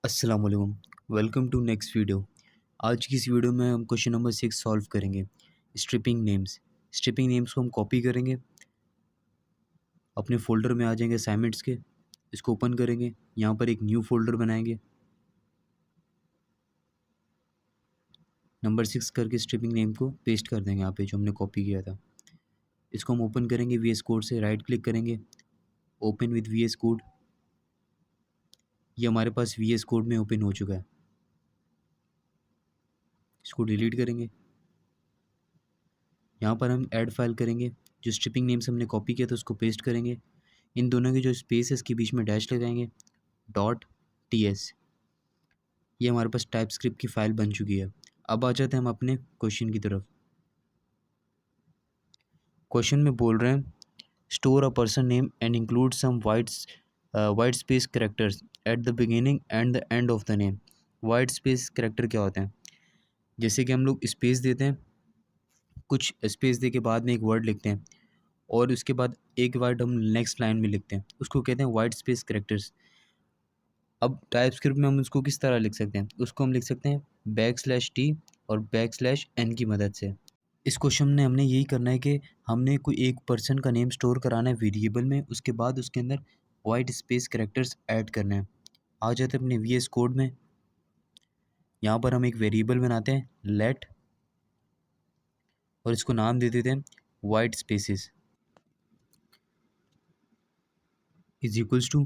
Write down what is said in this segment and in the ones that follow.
अस्सलाम वालेकुम। Welcome to next video. आज की इस वीडियो में हम क्वेश्चन नंबर 6 सॉल्व करेंगे। Stripping names. स्ट्रिपिंग नेम्स को हम कॉपी करेंगे, अपने फ़ोल्डर में आ जाएंगे असाइनमेंट्स के। इसको ओपन करेंगे, यहाँ पर एक न्यू फ़ोल्डर बनाएंगे। नंबर 6 करके स्ट्रिपिंग नेम को पेस्ट कर देंगे यहाँ पे जो हमने कॉपी किया था। इसको हम ओपन करेंगे वी एस कोड से, राइट क्लिक करेंगे, open with V S code. ये हमारे पास वी एस कोड में ओपन हो चुका है। इसको डिलीट करेंगे। यहाँ पर हम ऐड फाइल करेंगे, जो स्ट्रिपिंग नेम से हमने कॉपी किया था उसको पेस्ट करेंगे। इन दोनों की जो स्पेस है इसके बीच में डैश लगाएंगे, डॉट टी एस। ये हमारे पास टाइप स्क्रिप्ट की फ़ाइल बन चुकी है। अब आ जाते हैं हम अपने क्वेश्चन की तरफ। क्वेश्चन में बोल रहे हैं store a person name and include some white space characters at the beginning and the end of the name. White space character क्या होते हैं? जैसे कि हम लोग स्पेस देते हैं, कुछ स्पेस दे के बाद में एक वर्ड लिखते हैं और उसके बाद एक वर्ड हम नेक्स्ट लाइन में लिखते हैं, उसको कहते हैं वाइट स्पेस करेक्टर्स। अब टाइप स्क्रिप्ट में हम उसको किस तरह लिख सकते हैं? उसको हम लिख सकते हैं \t और \n की मदद से। इस क्वेश्चन में हमने यही करना है कि हमने कोई एक पर्सन का नेम स्टोर कराना है वेरिएबल में, उसके बाद उसके अंदर वाइट स्पेस कैरेक्टर्स ऐड करने हैं। आ जाते हैं अपने वी एस कोड में। यहाँ पर हम एक वेरिएबल बनाते हैं लेट, और इसको नाम दे देते हैं white spaces is equals to.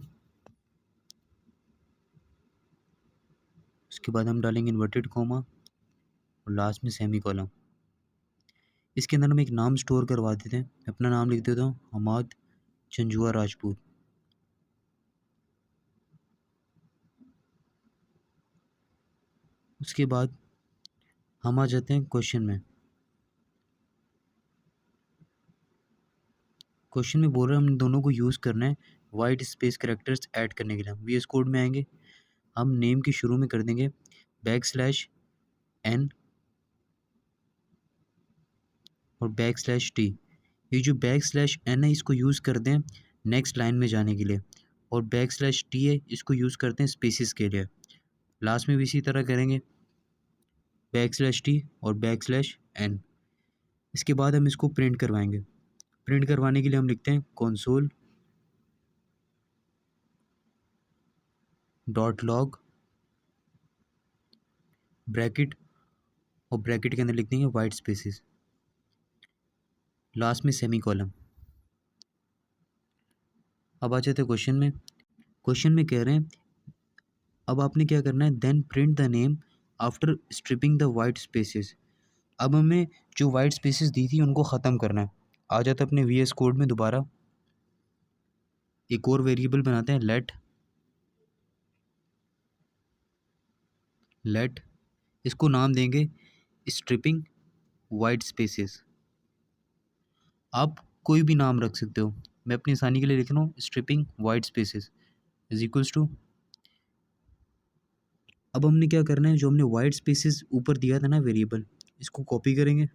उसके बाद हम डालेंगे इन्वर्टेड कॉमा और लास्ट में सेमी कॉलम। इसके अंदर हम एक नाम स्टोर करवा देते हैं। मैं अपना नाम लिख देता हूँ हमाद चंजुआ राजपूत। उसके बाद हम आ जाते हैं क्वेश्चन में। क्वेश्चन में बोल रहे हैं हम दोनों को यूज़ करना है वाइट स्पेस कैरेक्टर्स ऐड करने के लिए। हम वी एस कोड में आएंगे, हम नेम के शुरू में कर देंगे \n और \t। ये जो \n है इसको यूज़ करते हैं नेक्स्ट लाइन में जाने के लिए, और \t है इसको यूज़ करते हैं स्पेसिस के लिए। लास्ट में भी इसी तरह करेंगे \t और \n। इसके बाद हम इसको प्रिंट करवाएंगे। प्रिंट करवाने के लिए हम लिखते हैं console डॉट लॉग ब्रैकेट, और ब्रैकेट के अंदर लिख देंगे वाइट स्पेसिस, लास्ट में सेमी कॉलम। अब आ जाते हैं क्वेश्चन में। क्वेश्चन में कह रहे हैं अब आपने क्या करना है, then print the name after stripping the white spaces. अब हमें जो वाइट स्पेसिस दी थी उनको ख़त्म करना है। आ जाता है अपने वी एस कोड में दोबारा, एक और वेरिएबल बनाते हैं लेट। इसको नाम देंगे स्ट्रिपिंग वाइट स्पेसिस। आप कोई भी नाम रख सकते हो, मैं अपनी आसानी के लिए लिख रहा हूँ stripping white spaces is equals to. अब हमने क्या करना है, जो हमने वाइट स्पेसिस ऊपर दिया था ना वेरिएबल, इसको कॉपी करेंगे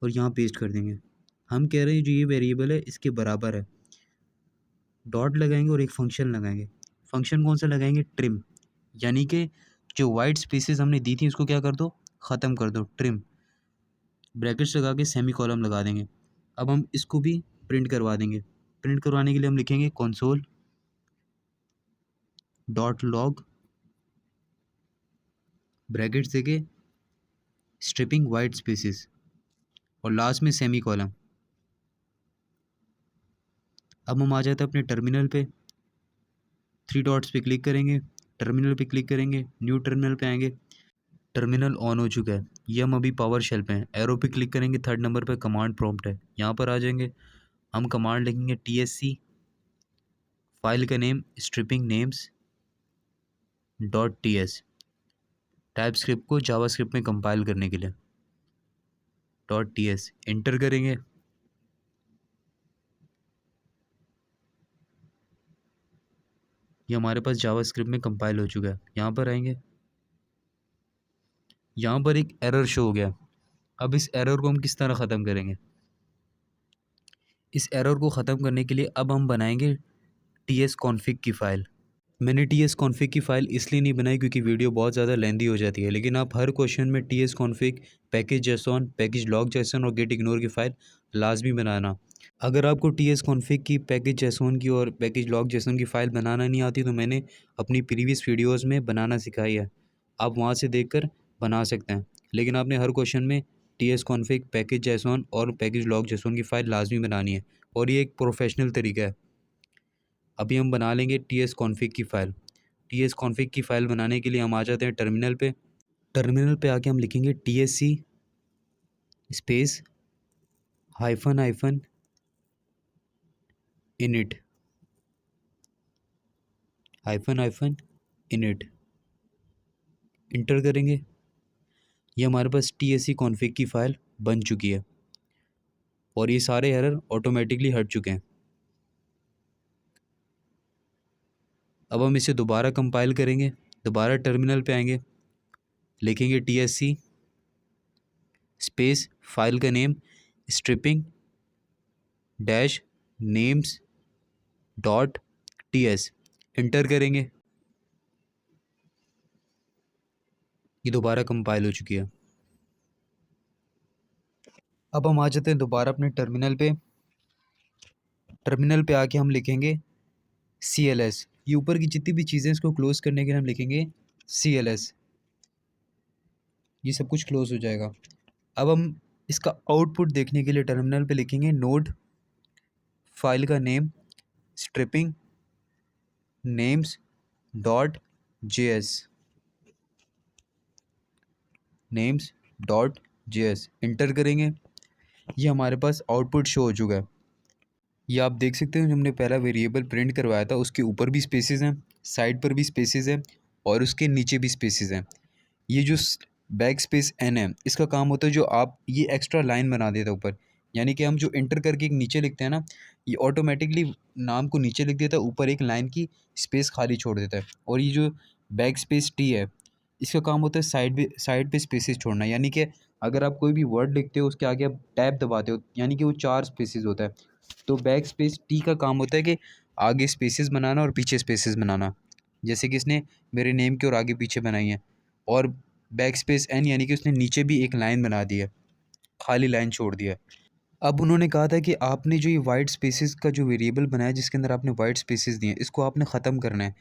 और यहाँ पेस्ट कर देंगे। हम कह रहे हैं जो ये वेरिएबल है इसके बराबर है, डॉट लगाएंगे और एक फंक्शन लगाएंगे। फंक्शन कौन सा लगाएंगे? ट्रिम। यानी कि जो वाइट स्पेसिस हमने दी थी उसको क्या कर दो, ख़त्म कर दो, ट्रिम। ब्रैकेट्स लगा के सेमी कॉलम लगा देंगे। अब हम इसको भी प्रिंट करवा देंगे। प्रिंट करवाने के लिए हम लिखेंगे console डॉट लॉग ब्रैकेट्स देके स्ट्रिपिंग वाइट स्पेसिस और लास्ट में सेमी कॉलम। अब हम आ जाते हैं अपने टर्मिनल पे, थ्री डॉट्स पे क्लिक करेंगे, टर्मिनल पे क्लिक करेंगे, न्यू टर्मिनल पे आएंगे। टर्मिनल ऑन हो चुका है, ये हम अभी पावर शेल पे हैं। एरो पे क्लिक करेंगे, थर्ड नंबर पे कमांड प्रॉम्प्ट है, यहाँ पर आ जाएंगे। हम कमांड लिखेंगे TSC, फाइल का name stripping names dot TS, TypeScript को जावा स्क्रिप्ट में कंपाइल करने के लिए .ts एंटर करेंगे। ये हमारे पास जावा स्क्रिप्ट में कंपाइल हो चुका है। यहाँ पर आएंगे, यहाँ पर एक एरर शो हो गया। अब इस एरर को हम किस तरह ख़त्म करेंगे? इस एरर को ख़त्म करने के लिए अब हम बनाएंगे tsconfig की फ़ाइल। मैंने tsconfig की फ़ाइल इसलिए नहीं बनाई क्योंकि वीडियो बहुत ज़्यादा लेंदी हो जाती है, लेकिन आप हर क्वेश्चन में tsconfig, पैकेज.json, पैकेज.log.json और गेट-इग्नोर की फ़ाइल लाजमी बनाना। अगर आपको tsconfig की, पैकेज.json की और पैकेज.log.json की फ़ाइल बनाना नहीं आती तो मैंने अपनी प्रीवियस वीडियोज़ में बनाना सिखाई है, आप वहाँ से देखकर बना सकते हैं। लेकिन आपने हर क्वेश्चन में tsconfig, पैकेज.json और पैकेज.log.json की फ़ाइल लाजमी बनानी है और ये एक प्रोफेशनल तरीका है। अभी हम बना लेंगे tsconfig की फ़ाइल। tsconfig की फ़ाइल बनाने के लिए हम आ जाते हैं टर्मिनल पे। टर्मिनल पे आके हम लिखेंगे tsc space hyphen hyphen init hyphen hyphen init, inter करेंगे। ये हमारे पास tsc config की फ़ाइल बन चुकी है और ये सारे एरर ऑटोमेटिकली हट चुके हैं। अब हम इसे दोबारा कंपाइल करेंगे, दोबारा टर्मिनल पे आएंगे, लिखेंगे tsc स्पेस फाइल का name stripping dash names dot ts, enter करेंगे। ये दोबारा कंपाइल हो चुकी है। अब हम आ जाते हैं दोबारा अपने टर्मिनल पे। टर्मिनल पे आके हम लिखेंगे cls, ये ऊपर की जितनी भी चीज़ें इसको क्लोज करने के लिए हम लिखेंगे cls, ये सब कुछ क्लोज हो जाएगा। अब हम इसका आउटपुट देखने के लिए टर्मिनल पे लिखेंगे नोड फाइल का name stripping names dot JS, names dot JS, enter करेंगे। ये हमारे पास आउटपुट शो हो चुका है। ये आप देख सकते हैं, हमने पहला वेरिएबल प्रिंट करवाया था उसके ऊपर भी स्पेसेस हैं, साइड पर भी स्पेसेस हैं और उसके नीचे भी स्पेसेस हैं। ये जो बैक स्पेस एन है इसका काम होता है जो आप ये एक्स्ट्रा लाइन बना देता है ऊपर, यानी कि हम जो इंटर करके एक नीचे लिखते हैं ना, ये ऑटोमेटिकली नाम को नीचे लिख देता है, ऊपर एक लाइन की स्पेस खाली छोड़ देता है। और ये जो बैक स्पेस टी है इसका काम होता है साइड पे स्पेसेस छोड़ना, यानी कि अगर आप कोई भी वर्ड लिखते हो उसके आगे आप टैब दबाते हो यानी कि वो 4 स्पेसेस होता है। तो बैक स्पेस टी का काम होता है कि आगे स्पेसेस बनाना और पीछे स्पेसेस बनाना, जैसे कि इसने मेरे नेम के और आगे पीछे बनाई है। और बैक स्पेस एन यानी कि उसने नीचे भी एक लाइन बना दी है, खाली लाइन छोड़ दिया है। अब उन्होंने कहा था कि आपने जो ये वाइट स्पेसेस का जो वेरिएबल बनाया जिसके अंदर आपने वाइट स्पेसेस दिए इसको आपने ख़त्म करना है।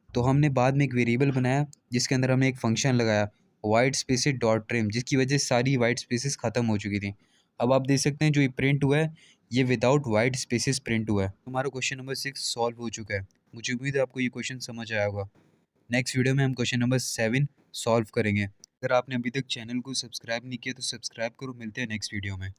तो हमने बाद में एक वेरिएबल बनाया जिसके अंदर हमने एक फ़ंक्शन लगाया वाइट स्पेसेस डॉट ट्रिम, जिसकी वजह से सारी वाइट स्पेसेस ख़त्म हो चुकी थी। अब आप देख सकते हैं जो ये प्रिंट हुआ है ये विदाउट वाइट स्पेसेस प्रिंट हुआ है। हमारा क्वेश्चन नंबर 6 सॉल्व हो चुका है। मुझे उम्मीद है आपको ये क्वेश्चन समझ आया होगा। नेक्स्ट वीडियो में हम क्वेश्चन नंबर 7 सॉल्व करेंगे। अगर आपने अभी तक चैनल को सब्सक्राइब नहीं किया तो सब्सक्राइब करो। मिलते हैं नेक्स्ट वीडियो में।